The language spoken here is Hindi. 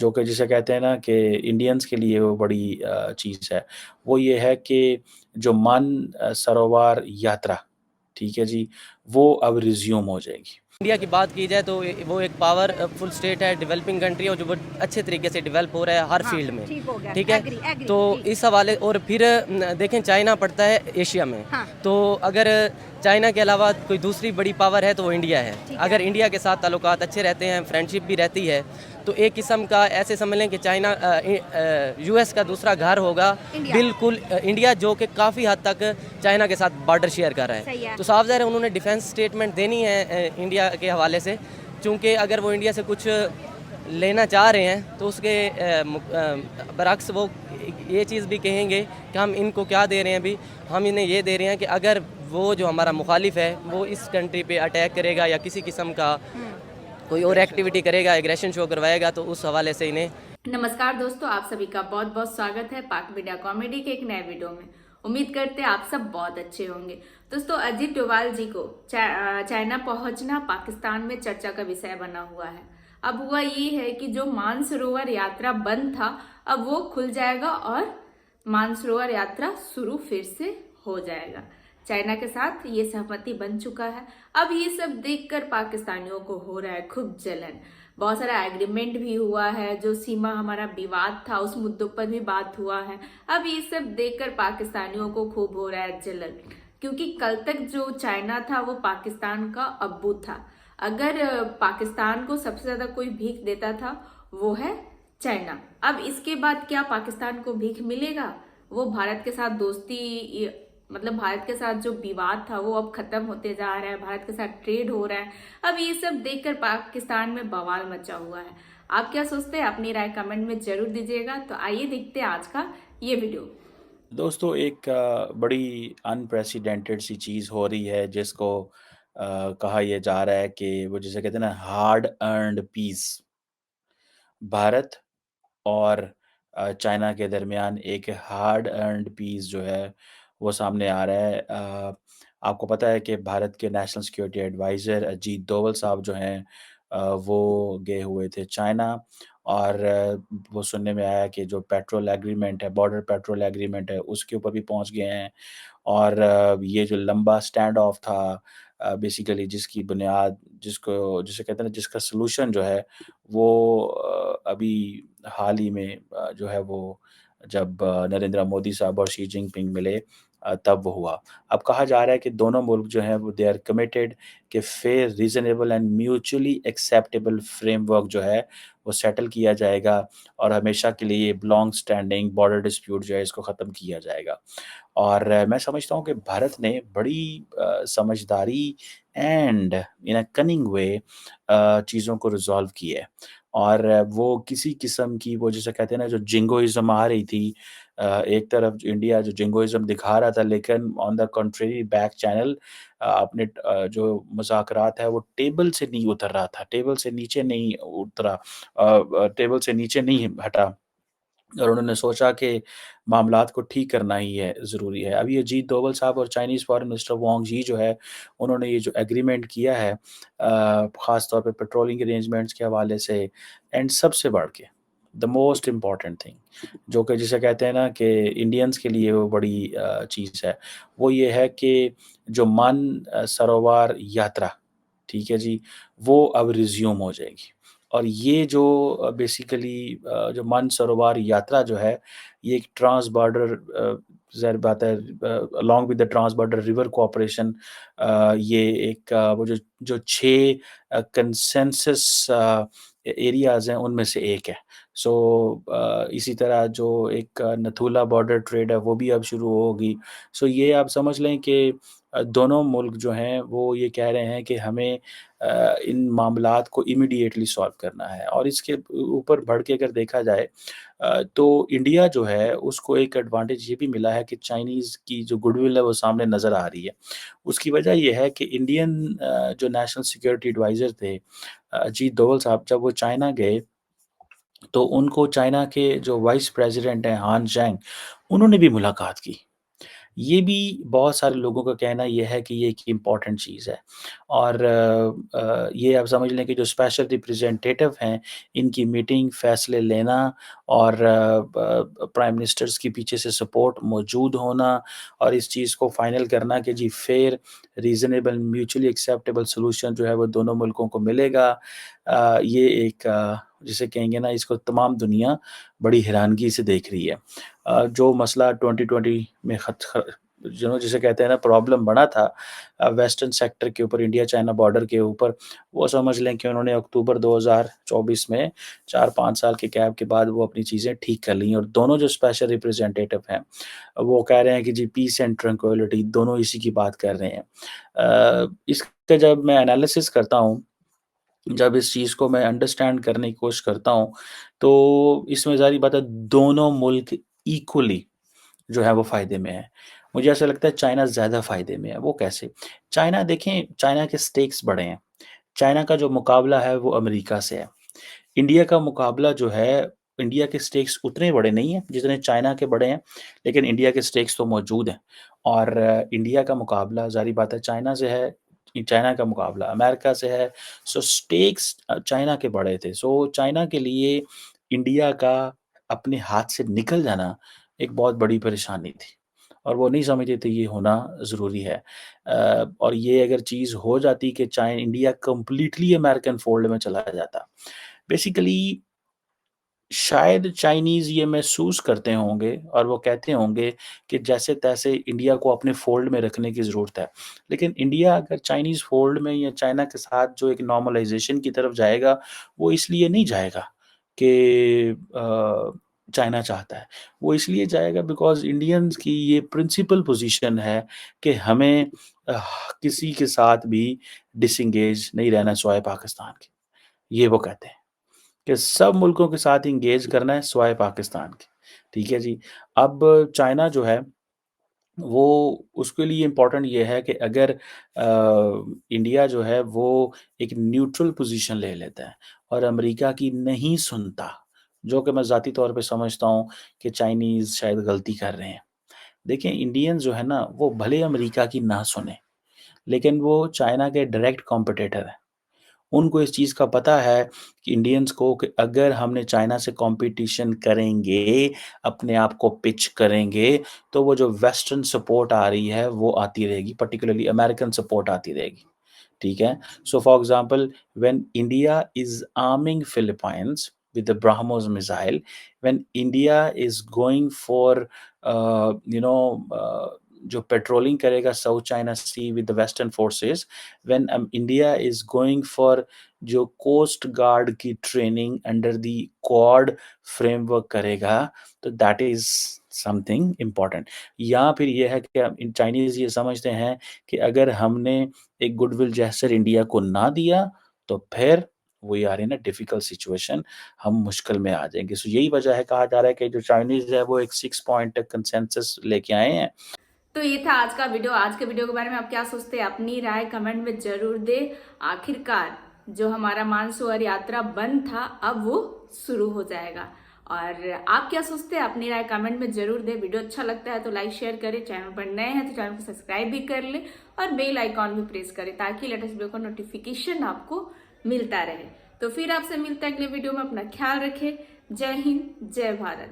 जो कि जिसे कहते हैं ना कि इंडियंस के लिए वो बड़ी चीज़ है। वो ये है कि जो सरोवर यात्रा, ठीक है जी, वो अब रिज़्यूम हो जाएगी। इंडिया की बात की जाए तो वो एक पावरफुल स्टेट है, डेवलपिंग कंट्री है और जो बहुत अच्छे तरीके से डेवलप हो रहा है हर हाँ, फील्ड में। ठीक हो गया। ठीक है, एग्री एग्री तो जी। इस हवाले और फिर देखें चाइना पड़ता है एशिया में। हाँ। तो अगर चाइना के अलावा कोई दूसरी बड़ी पावर है तो वो इंडिया है। ठीक है। अगर इंडिया के साथ ताल्लुकात अच्छे रहते हैं, फ्रेंडशिप भी रहती है, तो एक किस्म का ऐसे समझ लें कि चाइना यूएस का दूसरा घर होगा। इंडिया। बिल्कुल इंडिया जो कि काफ़ी हद तक चाइना के साथ बॉर्डर शेयर कर रहा सही है। है। तो साफ ज़ाहिर है उन्होंने डिफेंस स्टेटमेंट देनी है इंडिया के हवाले से, चूँकि अगर वो इंडिया से कुछ लेना चाह रहे हैं तो उसके बरअक्स वो ये चीज़ भी कहेंगे कि हम इनको क्या दे रहे हैं अभी, हम इन्हें ये दे रहे हैं कि अगर वो जो हमारा मुखालिफ है वो इस कंट्री पे अटैक करेगा या किसी किस्म का कोई और एक्टिविटी करेगा, एग्रेशन शो करवाएगा, तो उस हवाले से इन्हें। नमस्कार दोस्तों, आप सभी का बहुत बहुत स्वागत है पाक मीडिया कॉमेडी के एक नए वीडियो में। उम्मीद करते हैं आप सब बहुत अच्छे होंगे। दोस्तों, अजीत डोभाल जी को चाइना पहुंचना पाकिस्तान में चर्चा का विषय बना हुआ है। अब हुआ ये है कि जो मानसरोवर यात्रा बंद था अब वो खुल जाएगा और मानसरोवर यात्रा शुरू फिर से हो जाएगा। चाइना के साथ ये सहमति बन चुका है। अब ये सब देखकर पाकिस्तानियों को हो रहा है खूब जलन। बहुत सारा एग्रीमेंट भी हुआ है, जो सीमा हमारा विवाद था उस मुद्दों पर भी बात हुआ है। अब ये सब देखकर पाकिस्तानियों को खूब हो रहा है जलन, क्योंकि कल तक जो चाइना था वो पाकिस्तान का अब्बू था। अगर पाकिस्तान को सबसे ज्यादा कोई भीख देता था वो है चाइना। अब इसके बाद क्या पाकिस्तान को भीख मिलेगा? वो भारत के साथ दोस्ती, मतलब भारत के साथ जो विवाद था वो अब खत्म होते जा रहा है, भारत के साथ ट्रेड हो रहा है। अब ये सब देखकर पाकिस्तान में बवाल मचा हुआ है। आप क्या सोचते हैं? अपनी राय कमेंट में जरूर दीजिएगा। तो आइए देखते हैं आज का ये वीडियो। दोस्तों, एक बड़ी अनप्रेसिडेंटेड सी चीज़ हो रही है जिसको कहा यह जा रहा है कि वो जिसे कहते हैं ना हार्ड अर्न्ड पीस। भारत और चाइना के दरमियान एक हार्ड अर्न्ड पीस जो है वो सामने आ रहा है। आपको पता है कि भारत के national security adviser Ajit Doval साहब जो हैं वो गए हुए थे चाइना और वो सुनने में आया कि जो पेट्रोल एग्रीमेंट है, बॉर्डर पेट्रोल एग्रीमेंट है, उसके ऊपर भी पहुँच गए हैं। और ये जो लंबा स्टैंड ऑफ था बेसिकली जिसकी बुनियाद जिसको जिसे कहते हैं ना जिसका सॉल्यूशन जो है वो अभी हाल ही में जो है वो जब नरेंद्र मोदी साहब और शी जिनपिंग मिले तब वो हुआ। अब कहा जा रहा है कि दोनों मुल्क जो हैं वो दे आर कमिटेड कि fair, reasonable and mutually acceptable framework जो है वो सेटल किया जाएगा और हमेशा के लिए लॉन्ग स्टैंडिंग बॉर्डर डिस्प्यूट जो है इसको ख़त्म किया जाएगा। और मैं समझता हूँ कि भारत ने बड़ी समझदारी एंड इन अ कनिंग वे चीज़ों को रिज़ॉल्व किया है। और वो किसी किस्म की वो जिसे कहते हैं ना जो जिंगोइज़्म आ रही थी एक तरफ इंडिया जो जिंगोइज़्म दिखा रहा था लेकिन on the country back channel अपने जो मुज़ाकरात है वो टेबल से नहीं उतर रहा था, टेबल से नीचे नहीं उतरा टेबल से नीचे नहीं हटा। और उन्होंने सोचा कि मामलात को ठीक करना ही है ज़रूरी है। अभी अजीत डोभाल साहब और चाइनीज़ फ़ॉरेन मिनिस्टर वांग यी जो है, उन्होंने ये जो एग्रीमेंट किया है ख़ास तौर पे पेट्रोलिंग अरेंजमेंट्स के हवाले से एंड सबसे बढ़ के द मोस्ट इम्पोर्टेंट थिंग जो कि जिसे कहते हैं ना कि इंडियंस के लिए वो बड़ी चीज़ है, वो ये है कि जो सरोवर यात्रा, ठीक है जी, वो अब रिज़्यूम हो जाएगी। और ये जो बेसिकली जो मानसरोवर यात्रा जो है, ये एक ट्रांस बॉर्डर ज़ाहिर बात है along with the trans border river cooperation ये एक वो जो 6 कंसेंसस एरियाज़ हैं, उनमें से एक है। सो इसी तरह जो एक नथुला बॉर्डर ट्रेड है, वो भी अब शुरू होगी। सो ये आप समझ लें कि दोनों मुल्क जो हैं, वो ये कह रहे हैं कि हमें इन मामलात को इमीडिएटली सॉल्व करना है और इसके ऊपर बढ़ के अगर देखा जाए तो इंडिया जो है उसको एक एडवांटेज ये भी मिला है कि चाइनीज़ की जो गुडविल है वो सामने नज़र आ रही है। उसकी वजह ये है कि इंडियन जो नेशनल सिक्योरिटी एडवाइज़र थे अजीत डोभाल साहब जब वो चाइना गए तो उनको चाइना के जो वाइस प्रेज़िडेंट हैं हान जैंग उन्होंने भी मुलाकात की। ये भी बहुत सारे लोगों का कहना ये है कि ये एक इम्पॉर्टेंट चीज़ है और ये आप समझ लें कि जो स्पेशल रिप्रेजेंटेटिव हैं, इनकी मीटिंग, फैसले लेना और प्राइम मिनिस्टर्स के पीछे से सपोर्ट मौजूद होना और इस चीज़ को फाइनल करना कि जी fair, reasonable, mutually acceptable solution जो है वो दोनों मुल्कों को मिलेगा। ये एक जिसे कहेंगे ना इसको तमाम दुनिया बड़ी हैरानगी से देख रही है। जो मसला 2020 में जिसे कहते हैं ना प्रॉब्लम बना था वेस्टर्न सेक्टर के ऊपर इंडिया चाइना बॉर्डर के ऊपर, वो समझ लें कि उन्होंने अक्टूबर 2024 में 4-5 साल के गैप के बाद वो अपनी चीज़ें ठीक कर ली और दोनों जो स्पेशल रिप्रेजेंटेटिव हैं, वो कह रहे हैं कि जी पीस एंड ट्रैंक्विलिटी दोनों इसी की बात कर रहे हैं। इसका जब मैं एनालिसिस करता हूँ, जब इस चीज़ को मैं अंडरस्टैंड करने की कोशिश करता हूँ, तो इसमें ज़ाहिर बात है दोनों मुल्क इक्वली जो है वो फ़ायदे में है। मुझे ऐसा लगता है चाइना ज़्यादा फ़ायदे में है, वो कैसे? चाइना देखें, चाइना के स्टेक्स बड़े हैं। चाइना का जो मुकाबला है वो अमेरिका से है। इंडिया का मुकाबला जो है, इंडिया के स्टेक्स उतने बड़े नहीं हैं जितने चाइना के बड़े हैं, लेकिन इंडिया के स्टेक्स तो मौजूद हैं और इंडिया का मुकाबला ज़ाहिर बात है चाइना से है, चाइना का मुकाबला अमेरिका से है, सो स्टेक्स चाइना के बड़े थे। सो चाइना के लिए इंडिया का अपने हाथ से निकल जाना एक बहुत बड़ी परेशानी थी और वो नहीं समझते थे ये होना ज़रूरी है। और ये अगर चीज़ हो जाती कि इंडिया कंप्लीटली अमेरिकन फ़ोल्ड में चला जाता। बेसिकली शायद चाइनीज़ ये महसूस करते होंगे और वो कहते होंगे कि जैसे-तैसे इंडिया को अपने फ़ोल्ड में रखने की ज़रूरत है। लेकिन इंडिया अगर चाइनीज़ फ़ोल्ड में या चाइना के साथ जो एक नॉर्मलाइज़ेशन की तरफ जाएगा, वो इसलिए नहीं जाएगा कि चाइना चाहता है। वो इसलिए जाएगा बिकॉज़ इंडियंस की ये प्रिंसिपल पोज़ीशन है कि हमें किसी के साथ भी डिसएंगेज नहीं रहना सिवाय पाकिस्तान के। ये वो कहते हैं। कि सब मुल्कों के साथ एंगेज करना है सिवाय पाकिस्तान के, ठीक है जी। अब चाइना जो है, वो उसके लिए इम्पोर्टेंट ये है कि अगर इंडिया जो है वो एक न्यूट्रल पोज़ीशन ले लेता है और अमेरिका की नहीं सुनता, जो कि मैं ज़ाती तौर पे समझता हूँ कि चाइनीज़ शायद गलती कर रहे हैं। देखिए इंडियंस जो है ना, वो भले अमेरिका की ना सुने, लेकिन वो चाइना के डायरेक्ट कॉम्पिटिटर हैं। उनको इस चीज़ का पता है कि इंडियंस को कि अगर हमने चाइना से कॉम्पिटिशन करेंगे, अपने आप को पिच करेंगे, तो वो जो वेस्टर्न सपोर्ट आ रही है, वो आती रहेगी, पर्टिकुलरली अमेरिकन सपोर्ट आती रहेगी। ठीक है? So for example, when India is arming Philippines with the BrahMos missile, when India is going for जो पेट्रोलिंग करेगा South China Sea with the western forces, when India is going for जो कोस्ट गार्ड की training under the Quad framework करेगा, तो दैट इज समथिंग इम्पोर्टेंट। या फिर ये है कि चाइनीज़ ये समझते हैं कि अगर हमने एक गुडविल जेस्चर इंडिया को ना दिया, तो फिर we are in a difficult situation, हम मुश्किल में आ जाएँगे। सो यही वजह है, कहा जा रहा है कि जो चाइनीज़ है वो एक 6 पॉइंट कंसेंसस लेके आए हैं। तो ये था आज का वीडियो। आज के वीडियो के बारे में आप क्या सोचते हैं? अपनी राय कमेंट में जरूर दे। आखिरकार जो हमारा मानसून यात्रा बंद था, अब वो शुरू हो जाएगा। और आप क्या सोचते हैं? अपनी राय कमेंट में जरूर दे। वीडियो अच्छा लगता है तो लाइक शेयर करें, चैनल पर नए हैं तो चैनल को सब्सक्राइब भी कर ले और बेल आइकॉन भी प्रेस करें ताकि लेटेस्ट वीडियो का नोटिफिकेशन आपको मिलता रहे। तो फिर आपसे मिलता है अगले वीडियो में। अपना ख्याल रखें। जय हिंद, जय भारत।